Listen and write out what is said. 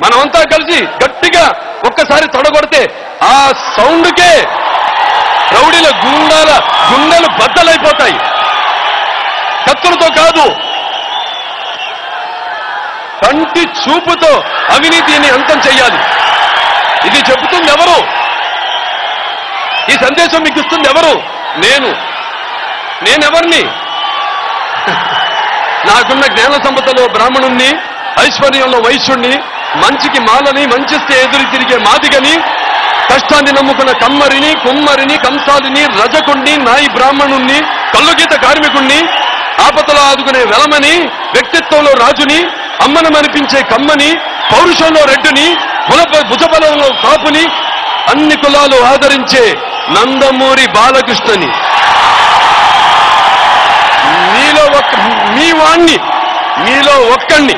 మనమంతా కలిసి గట్టిగా ఒక్కసారి తొడగొడితే ఆ సౌండ్కే రౌడీల గుండెలు బద్దలైపోతాయి. కత్తులతో కాదు, కంటి చూపుతో అవినీతిని అంతం చెయ్యాలి. ఇది చెబుతుంది ఎవరు? ఈ సందేశం మీకు ఇస్తుంది ఎవరు? నేనెవరిని? నాకున్న జ్ఞాన సంపదలో బ్రాహ్మణుణ్ణి, ఐశ్వర్యంలో వైశ్యుణ్ణి, మంచికి మాలని, మంచిస్తే ఎదురు తిరిగే మాదిగని, కష్టాన్ని నమ్ముకున్న కమ్మరిని, కుమ్మరిని, కంసాలిని, రజకుణ్ణి, నాయి బ్రాహ్మణుణ్ణి, కల్లుగీత కార్మికుణ్ణి, ఆపదలో ఆదుకునే వెలమని, వ్యక్తిత్వంలో రాజుని, అమ్మనమనిపించే కమ్మని, పౌరుషంలో రెడ్డుని, భుజబలంలో కాపుని, అన్ని కులాలు ఆదరించే నందమూరి బాలకృష్ణని, మీలో ఒక్కణ్ణి